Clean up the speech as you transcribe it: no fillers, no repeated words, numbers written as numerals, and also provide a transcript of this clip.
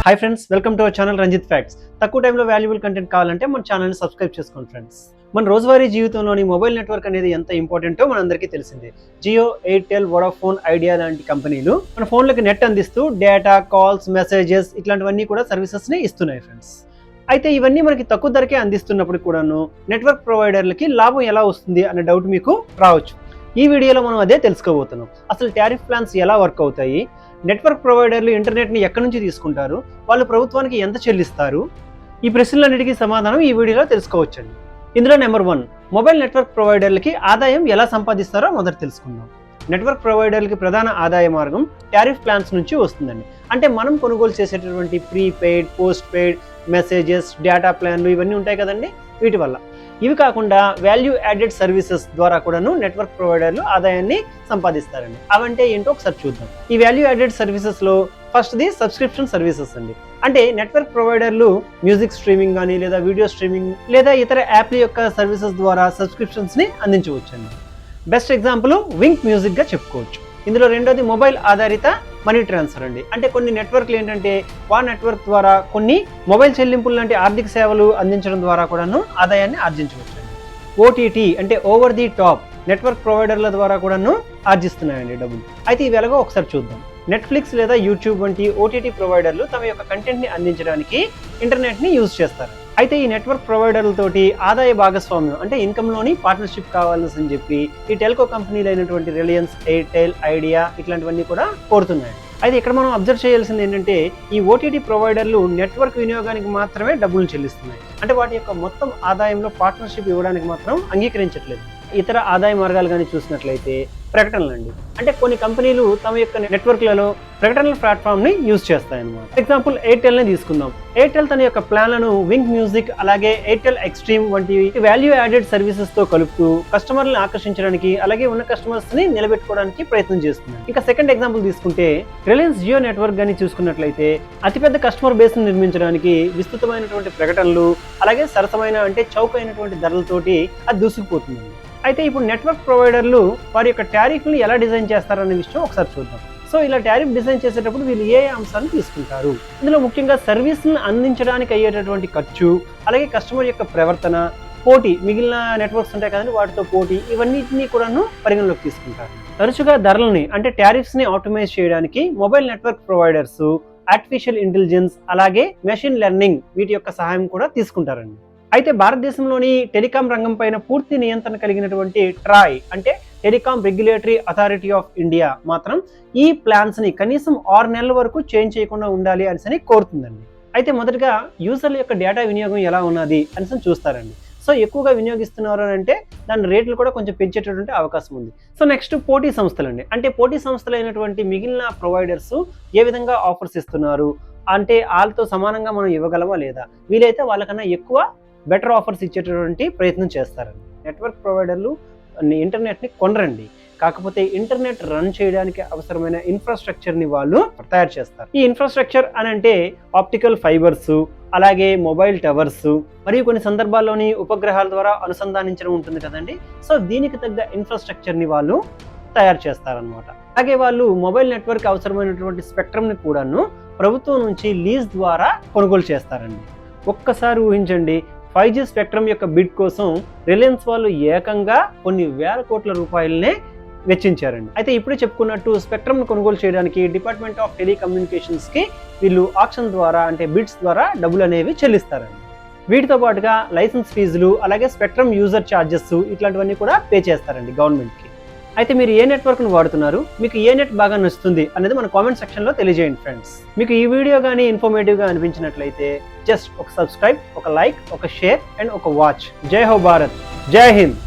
Hi friends, welcome to our channel Ranjith facts. తక్కువ టైంలో valuable content కావాలంటే మన ఛానల్ని సబ్స్క్రైబ్ చేసుకోండి ఫ్రెండ్స్. మన రోజువారీ జీవితంలోని మొబైల్ నెట్వర్క్ అనేది ఎంత ఇంపార్టెంటో మనందరికీ తెలిసిందే. జియో, ఎయిర్టెల్, వోడాఫోన్, ఐడియా లాంటి కంపెనీలు మన ఫోన్లకి నెట్ అందిస్తూ డేటా, కాల్స్, మెసేజెస్ ఇట్లాంటివన్నీ కూడా సర్వీసెస్ని ఇస్తున్నాయి ఫ్రెండ్స్. అయితే ఇవన్నీ మనకి తక్కువ ధరకే అందిస్తున్నప్పుడు కూడాను నెట్వర్క్ ప్రొవైడర్లకి లాభం ఎలా వస్తుంది అనే డౌట్ మీకు రావచ్చు. ఈ వీడియోలో మనం అదే తెలుసుకోబోతున్నాం. అసలు టారిఫ్ ప్లాన్స్ ఎలా వర్క్ అవుతాయి, నెట్వర్క్ ప్రొవైడర్లు ఇంటర్నెట్ని ఎక్కడి నుంచి తీసుకుంటారు, వాళ్ళు ప్రభుత్వానికి ఎంత చెల్లిస్తారు, ఈ ప్రశ్నలన్నిటికీ సమాధానం ఈ వీడియోలో తెలుసుకోవచ్చండి. ఇందులో నెంబర్ 1, మొబైల్ నెట్వర్క్ ప్రొవైడర్లకి ఆదాయం ఎలా సంపాదిస్తారో మొదట తెలుసుకుందాం. నెట్వర్క్ ప్రొవైడర్లకి ప్రధాన ఆదాయ మార్గం టారిఫ్ ప్లాన్స్ నుంచి వస్తుందండి. అంటే మనం కొనుగోలు చేసేటటువంటి prepaid, post paid, messages, data ప్లాన్లు ఇవన్నీ ఉంటాయి కదండి, వీటి వల్ల. ఇవి కాకుండా వాల్యూ యాడెడ్ సర్వీసెస్ ద్వారా కూడాను నెట్వర్క్ ప్రొవైడర్లు ఆదాయాన్ని సంపాదిస్తారండి. అవంటే ఏంటో ఒకసారి చూద్దాం. ఈ వాల్యూ యాడెడ్ సర్వీసెస్లో ఫస్ట్ది సబ్స్క్రిప్షన్ సర్వీసెస్ అండి. అంటే నెట్వర్క్ ప్రొవైడర్లు మ్యూజిక్ స్ట్రీమింగ్ కానీ, లేదా వీడియో స్ట్రీమింగ్, లేదా ఇతర యాప్ల యొక్క సర్వీసెస్ ద్వారా సబ్స్క్రిప్షన్స్ని అందించవచ్చండి. బెస్ట్ ఎగ్జాంపుల్ వింక్ మ్యూజిక్గా చెప్పుకోవచ్చు. ఇందులో రెండోది మొబైల్ ఆధారిత మనీ ట్రాన్స్ఫర్ అండి. అంటే కొన్ని నెట్వర్క్లు ఏంటంటే నెట్వర్క్ ద్వారా కొన్ని మొబైల్ చెల్లింపులు లాంటి ఆర్థిక సేవలు అందించడం ద్వారా కూడాను ఆదాయాన్ని ఆర్జించవచ్చు. ఓటీటీ అంటే ఓవర్ ది టాప్ నెట్వర్క్ ప్రొవైడర్ల ద్వారా కూడాను ఆర్జిస్తున్నాయండి డబ్బులు. అయితే ఇవి ఎలాగో ఒకసారి చూద్దాం. నెట్ఫ్లిక్స్ లేదా యూట్యూబ్ వంటి ఓటీటీ ప్రొవైడర్లు తమ యొక్క కంటెంట్ని అందించడానికి ఇంటర్నెట్ని యూజ్ చేస్తారు. అయితే ఈ నెట్వర్క్ ప్రొవైడర్లతోటి ఆదాయ భాగస్వామ్యం అంటే ఇన్కమ్లోని పార్ట్నర్షిప్ కావాలని చెప్పి ఈ టెల్కో కంపెనీలు అయినటువంటి రిలయన్స్, ఎయిర్టెల్, ఐడియా ఇట్లాంటివన్నీ కూడా కోరుతున్నాయి. అయితే ఇక్కడ మనం అబ్జర్వ్ చేయాల్సింది ఏంటంటే ఈ ఓటీటీ ప్రొవైడర్లు నెట్వర్క్ వినియోగానికి మాత్రమే డబ్బులు చెల్లిస్తున్నాయి. అంటే వాటి యొక్క మొత్తం ఆదాయంలో పార్ట్నర్షిప్ ఇవ్వడానికి మాత్రం అంగీకరించట్లేదు. ఇతర ఆదాయ మార్గాలు కానీ చూసినట్లయితే ప్రకటనలు అండి. అంటే కొన్ని కంపెనీలు తమ యొక్క నెట్వర్క్లలో ప్రకటనల ప్లాట్ఫామ్ని యూజ్ చేస్తాయన్నమాట. ఎగ్జాంపుల్ ఎయిర్టెల్ని తీసుకుందాం. ఎయిర్టెల్ తన యొక్క ప్లాన్లను వింక్ మ్యూజిక్, అలాగే ఎయిర్టెల్ ఎక్స్ట్రీమ్ వంటి వాల్యూ యాడెడ్ సర్వీసెస్తో కలుపుతూ కస్టమర్లను ఆకర్షించడానికి, అలాగే ఉన్న కస్టమర్స్ని నిలబెట్టుకోవడానికి ప్రయత్నం చేస్తుంది. ఇంకా సెకండ్ ఎగ్జాంపుల్ తీసుకుంటే రిలయన్స్ జియో నెట్వర్క్ కానీ చూసుకున్నట్లయితే అతిపెద్ద కస్టమర్ బేస్ని నిర్మించడానికి విస్తృతమైనటువంటి ప్రకటనలు, అలాగే సరసమైన అంటే చౌకైనటువంటి ధరలతోటి అది దూసుకుపోతుంది. అయితే ఇప్పుడు నెట్వర్క్ ప్రొవైడర్లు వారి యొక్క టారిఫ్ని ఎలా డిజైన్ చేస్తారనే విషయం ఒకసారి చూద్దాం. సో ఇలా టారిఫ్ డిజైన్ చేసేటప్పుడు వీళ్ళు ఏ అంశాలను తీసుకుంటారు, ఇందులో ముఖ్యంగా సర్వీస్ని అందించడానికి అయ్యేటటువంటి ఖర్చు, అలాగే కస్టమర్ యొక్క ప్రవర్తన, పోటీ, మిగిలిన నెట్వర్క్స్ ఉంటాయి కదండి వాటితో పోటీ, ఇవన్నిటినీ కూడాను పరిగణలోకి తీసుకుంటారు. తరచుగా ధరలని అంటే టారిఫ్స్ని ఆటోమైజ్ చేయడానికి mobile network providers artificial intelligence, అలాగే మెషిన్ లెర్నింగ్ వీటి యొక్క సహాయం కూడా తీసుకుంటారండి. అయితే భారతదేశంలోని టెలికాం రంగం పైన పూర్తి నియంత్రణ కలిగినటువంటి ట్రాయ్ అంటే telecom regulatory authority of India మాత్రం ఈ ప్లాన్స్ని కనీసం 6 నెలల వరకు చేంజ్ చేయకుండా ఉండాలి అని కోరుతుందండి. అయితే మొదటగా యూజర్ల యొక్క డేటా వినియోగం ఎలా ఉన్నది అని చూస్తారండి. సో ఎక్కువగా వినియోగిస్తున్నారు అంటే దాని రేట్లు కూడా కొంచెం పెంచేటటువంటి అవకాశం ఉంది. సో నెక్స్ట్ పోటీ సంస్థలు అండి. అంటే పోటీ సంస్థలు అయినటువంటి మిగిలిన ప్రొవైడర్స్ ఏ విధంగా ఆఫర్స్ ఇస్తున్నారు, అంటే వాళ్ళతో సమానంగా మనం ఇవ్వగలమా లేదా, వీలైతే వాళ్ళకన్నా ఎక్కువ బెటర్ ఆఫర్స్ ఇచ్చేటటువంటి ప్రయత్నం చేస్తారండి. నెట్వర్క్ ప్రొవైడర్లు ఇంటర్నెట్ని కొనరండి, కాకపోతే ఇంటర్నెట్ రన్ చేయడానికి అవసరమైన ఇన్ఫ్రాస్ట్రక్చర్ని వాళ్ళు తయారు చేస్తారు. ఈ ఇన్ఫ్రాస్ట్రక్చర్ అని అంటే ఆప్టికల్ ఫైబర్స్, అలాగే మొబైల్ టవర్స్, మరియు కొన్ని సందర్భాల్లోని ఉపగ్రహాల ద్వారా అనుసంధానించడం ఉంటుంది కదండి. సో దీనికి తగ్గ ఇన్ఫ్రాస్ట్రక్చర్ని వాళ్ళు తయారు చేస్తారనమాట. అలాగే వాళ్ళు మొబైల్ నెట్వర్క్ అవసరమైనటువంటి స్పెక్ట్రమ్ని కూడాను ప్రభుత్వం నుంచి లీజ్ ద్వారా కొనుగోలు చేస్తారండి. ఒక్కసారి ఊహించండి, 5G స్పెక్ట్రమ్ యొక్క బిడ్ కోసం రిలయన్స్ వాళ్ళు ఏకంగా కొన్ని వేల కోట్ల రూపాయలనే వెచ్చించారండి. అయితే ఇప్పుడే చెప్పుకున్నట్టు స్పెక్ట్రమ్ను కొనుగోలు చేయడానికి డిపార్ట్మెంట్ ఆఫ్ టెలికమ్యూనికేషన్స్కి వీళ్ళు ఆక్షన్ ద్వారా అంటే బిడ్స్ ద్వారా డబ్బులు అనేవి చెల్లిస్తారండి. వీటితో పాటుగా లైసెన్స్ ఫీజులు, అలాగే స్పెక్ట్రమ్ యూజర్ ఛార్జెస్ ఇట్లాంటివన్నీ కూడా పే చేస్తారండి గవర్నమెంట్కి. అయితే మీరు ఏ నెట్వర్క్ను వాడుతున్నారు, మీకు ఏ నెట్ బాగా నచ్చుతుంది అనేది మన కామెంట్ సెక్షన్లో తెలియజేయండి ఫ్రెండ్స్. మీకు ఈ వీడియో కానీ ఇన్ఫర్మేటివ్గా అనిపించినట్లయితే జస్ట్ ఒక సబ్స్క్రైబ్, ఒక లైక్, ఒక షేర్ అండ్ ఒక వాచ్. జై హో భారత్, జై హింద్.